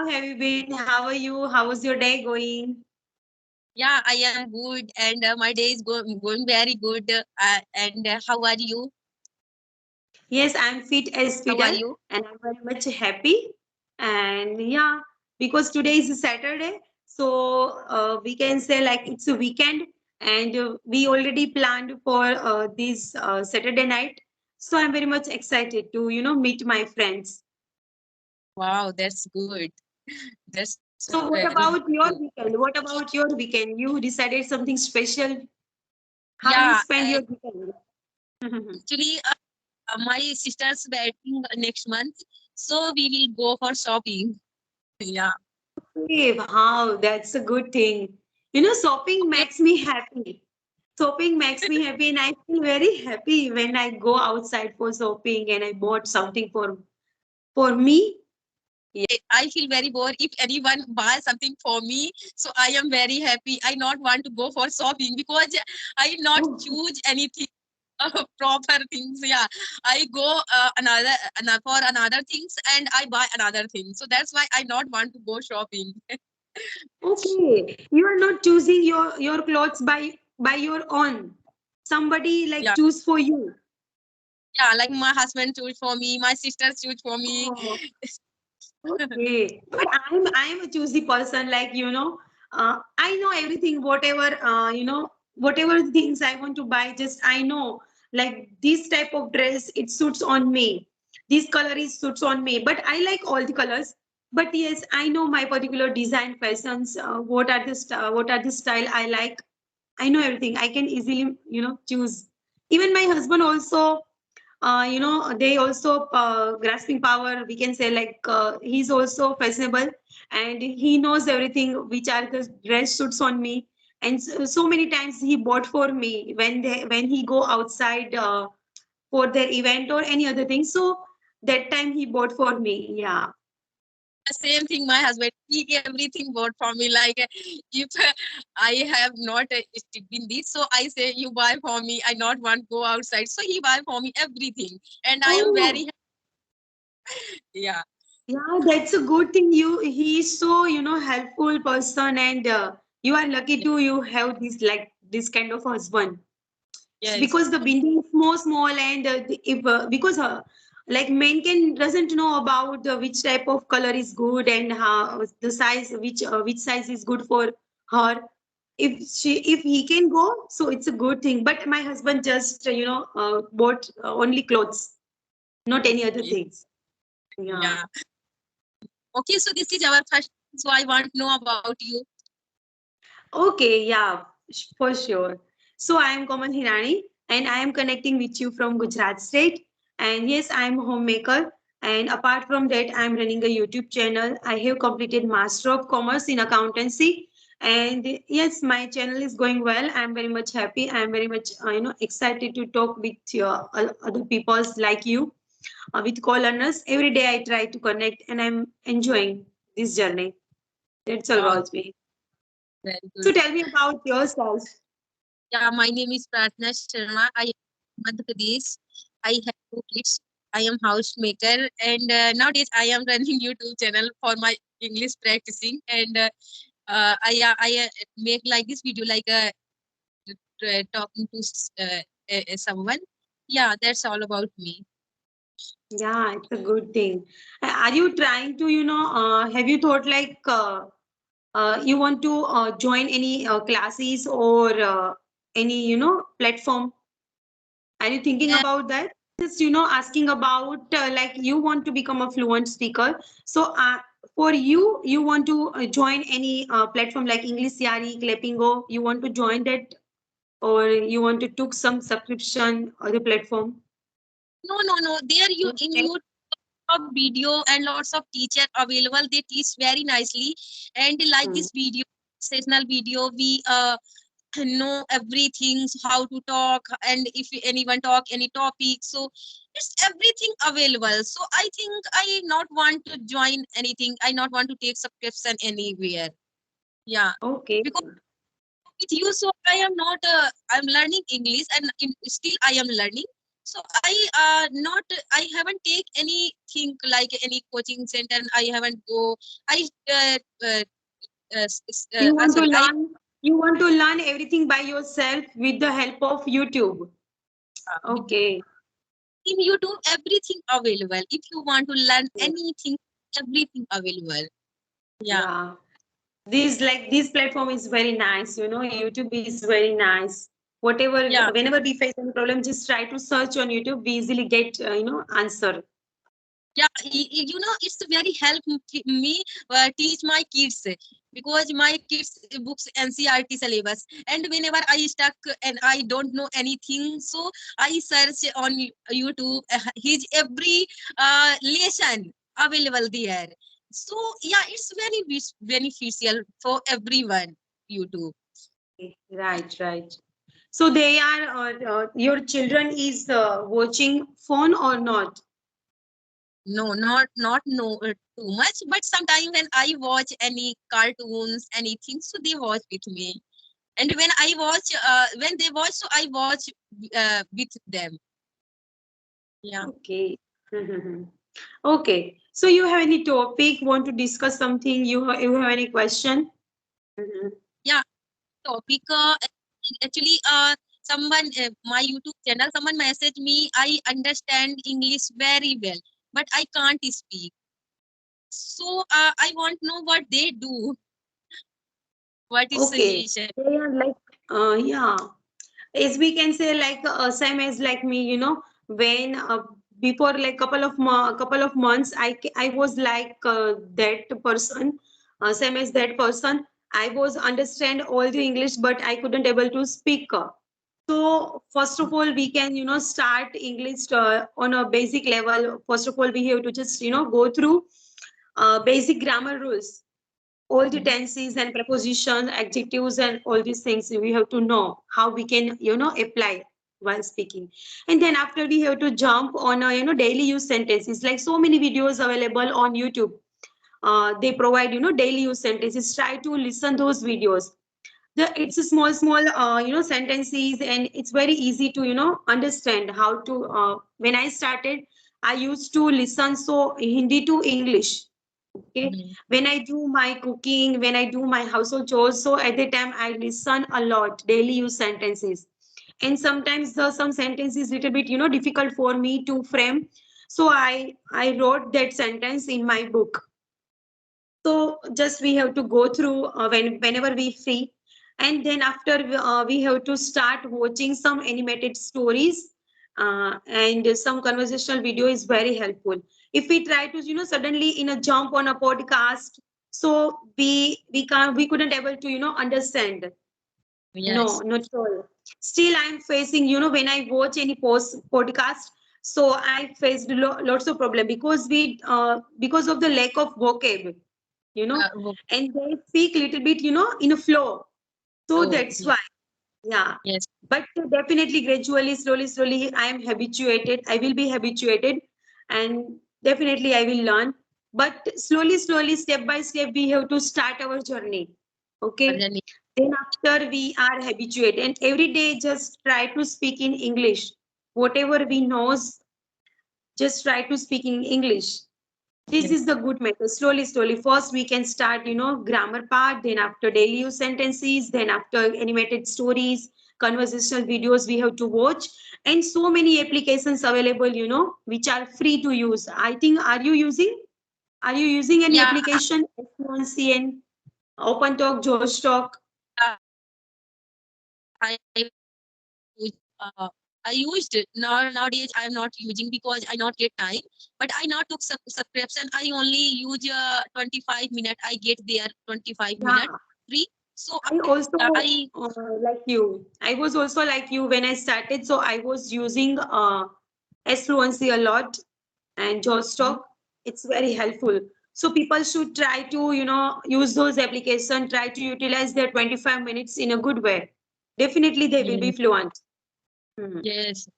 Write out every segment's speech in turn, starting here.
how have you been? How are you? How was your day going? Yeah, I am good, and my day is going very good. And how are you? Yes, I'm fit as How are fiddle you? and I'm very much happy. And yeah, because today is a Saturday, so we can say like it's a weekend and we already planned for this Saturday night. So I'm very much excited to, meet my friends. Wow, that's good. That's So very what good. about your weekend? What about your weekend? You decided something special? How you Yeah, spend your weekend? actually, my sister's wedding next month, so we will go for shopping. Yeah, Hey, wow, that's a good thing. Shopping okay. makes me happy. Shopping makes me happy, and I feel very happy when I go outside for shopping and I bought something for me. I feel very bored if anyone buys something for me. So I am very happy. I not want to go for shopping because I not Oh, choose anything proper things. Yeah, I go another for another things and I buy another thing. So that's why I not want to go shopping. okay. You are not choosing your clothes by your own. Somebody like Yeah, choose for you. yeah. Like my husband choose for me, my sisters choose for me. Oh, okay. But I'm a choosy person. Like I know everything. Whatever things I want to buy, just I know. Like this type of dress, it suits on me. This color is suits on me. But I like all the colors. But yes, I know my particular design fashions. What are the style I like. I know everything. I can easily choose. Even my husband also they also grasping power, we can say, like he's also fashionable and he knows everything which are the dress suits on me, and so many times he bought for me when he go outside for their event or any other thing, so that time he bought for me. Yeah. The same thing, my husband, he everything bought for me. Like if I have not stick in this, so I say you buy for me. I not want go outside, so he buy for me everything, and I am Oh, very yeah. yeah, that's a good thing. He's so helpful person, and you are lucky to you have this kind of husband. Yes, Because the bindi is more small, and if because like men can doesn't know about which type of color is good and how the size, which size is good for her. If he can go, so it's a good thing, but my husband just bought only clothes, not any other okay, things. Yeah. yeah, okay. So this is our first. So I want to know about you. Okay, yeah, for sure. So I am Komal Hirani and I am connecting with you from Gujarat state. And yes, I am a homemaker. And apart from that, I am running a YouTube channel. I have completed Master of Commerce in Accountancy. And yes, my channel is going well. I am very much happy. I am very much excited to talk with other peoples like you, with co-learners. Every day I try to connect and I'm enjoying this journey. That's all Wow, about me. very So good. tell me about yourself. Yeah, my name is Pratna Sharma. I am from Madhya Pradesh. I have two kids. I am housemaker, and nowadays I am running YouTube channel for my English practicing. And I make like this video, like talking to someone. Yeah, that's all about me. Yeah, it's a good thing. Are you trying to, have you thought like you want to join any classes or any, platform? Are you thinking Yeah, about that? Just, asking about like you want to become a fluent speaker. So for you, you want to join any platform like English Yari, Clappingo, you want to join that, or you want to took some subscription or the platform? no. There you in Okay. YouTube of video and lots of teacher available. They teach very nicely, and like Hmm. this video, sessional video, we know everything how to talk, and if anyone talk any topic, so it's everything available. So I think I not want to join anything. I not want to take subscription anywhere. Yeah, Okay. because with you, so I am not I'm learning English, and still I am learning. So I haven't take anything like any coaching center. I haven't go. I You want to sorry. I learn, you want to learn everything by yourself with the help of YouTube. with Okay. in YouTube everything available. If you want to learn Yes. anything, everything available. Yeah, Yeah. This platform is very nice. YouTube is very nice. Whatever, yeah, whenever we face any problem, just try to search on YouTube. We easily get answer. yeah. It's very help me teach my kids because my kids books NCRT syllabus, and whenever I stuck and I don't know anything, so I search on YouTube. His every lesson available there. So yeah, it's very beneficial for everyone. YouTube. Right, right. So they are your children is watching phone or not? No, not no too much, but sometimes when I watch any cartoons, anything, so they watch with me. And when I watch, when they watch, so I watch with them. Yeah, Okay. Okay. So you have any topic? Want to discuss something? You have any question? Mhm. yeah. Topic actually, someone my YouTube channel, someone messaged me. I understand English very well, but I can't speak. So I want to know what they do. What is Okay. suggestion? They are like yeah. As we can say like same as like me, when before like couple of months I was like that person, same as that person. I was understand all the English, but I couldn't able to speak. So first of all, we can start English on a basic level. First of all, we have to just go through basic grammar rules, all the Mhm. tenses and prepositions, adjectives, and all these things. We have to know how we can apply while speaking. And then after, we have to jump on a daily use sentences. Like so many videos available on YouTube. They provide daily use sentences. Try to listen those videos. It's a small sentences, and it's very easy to understand how to. When I started, I used to listen so Hindi to English. Okay. Mhm. When I do my cooking, when I do my household chores, so at the time I listen a lot daily use sentences. And sometimes some sentences little bit difficult for me to frame, so I wrote that sentence in my book. So just we have to go through whenever we free. And then after, we have to start watching some animated stories, and some conversational video is very helpful. If we try to suddenly in a jump on a podcast, so we couldn't able to understand. No, Yes. not at all. Still, I'm facing, when I watch any podcast, so I faced lots of problem because of the lack of vocab, you know, and they speak little bit, in a flow. So So that's why, yeah. yes. But definitely, gradually, slowly, I am habituated. I will be habituated, and definitely I will learn. But slowly, step by step, we have to start our journey. Okay. Arjani. Then after we are habituated, and every day just try to speak in English. Whatever we knows, just try to speak in English. This Yes. is the good method. Slowly. First, we can start, grammar part. Then after daily use sentences. Then after animated stories, conversational videos we have to watch, and so many applications available, which are free to use. I think, Are you using any Yeah, application? Fluency and Open Talk, Josh Talk. I use, I used it. Now nowadays I am not using because I not get time. But I not took subscription. I only use 25 minutes. I get there 25 minutes Yeah. free. So I also I like you. I was also like you when I started. So I was using S Fluency a lot and Mhm. Jostock. It's very helpful. So people should try to, use those applications, try to utilize their 25 minutes in a good way. Definitely they will be Yes, fluent. Hmm. yes.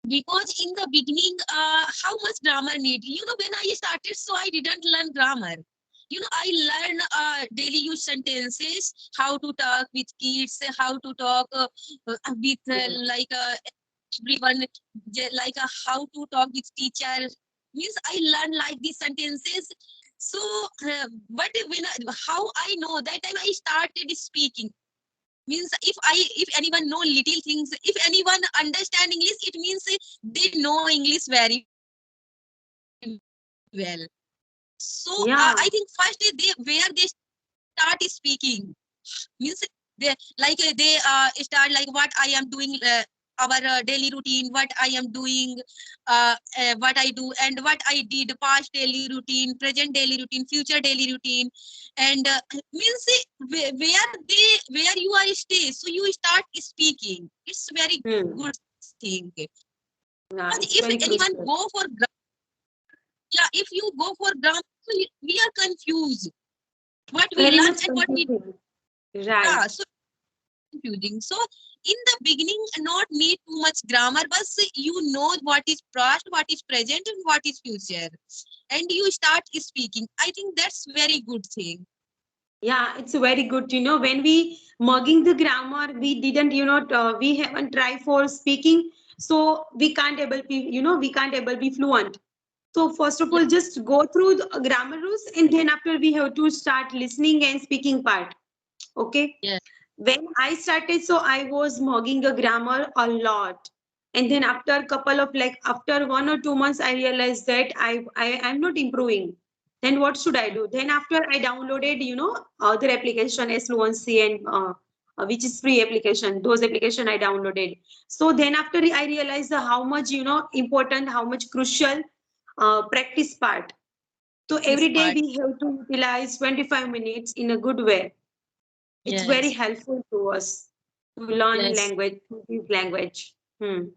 Because in the beginning, how much grammar need? When I started, so I didn't learn grammar. I learn daily use sentences, how to talk with kids, how to talk with Yes. like everyone, like how to talk with teacher. Means I learned like these sentences. So, but how I know that time I started speaking. Means if anyone know little things, if anyone understand English, it means they know English very well. So I think first Yeah. where they start speaking, means they start like what I am doing, our daily routine, what I am doing, what I do, and what I did, past daily routine, present daily routine, future daily routine. And means where you are stay, so you start speaking. It's very Hmm. good thing. Yeah, Because it's if very anyone crucial. go for yeah, if you go for grammar, so we are confused what we Very learn much and what we, confusing. yeah, Right. so confusing. So in the beginning, not need too much grammar, but you know what is past, what is present, and what is future, and you start speaking. I think that's very good thing. Yeah, it's very good. When we mugging the grammar, we didn't, we haven't tried for speaking, so we can't able be, we can't able be fluent. So first of Yeah, all, just go through the grammar rules, and then after we have to start listening and speaking part. Okay. yeah, When I started, so I was mugging a grammar a lot. And then after a couple of like after 1 or 2 months, I realized that I am not improving. Then what should I do? Then after I downloaded, other application as Fluency and which is free application. Those application I downloaded. So then after I realized how much important, how much crucial practice part. So this every day part. we have to utilize 25 minutes in a good way. It's very Yes, helpful to us to learn yes, language, to this language. Hmm.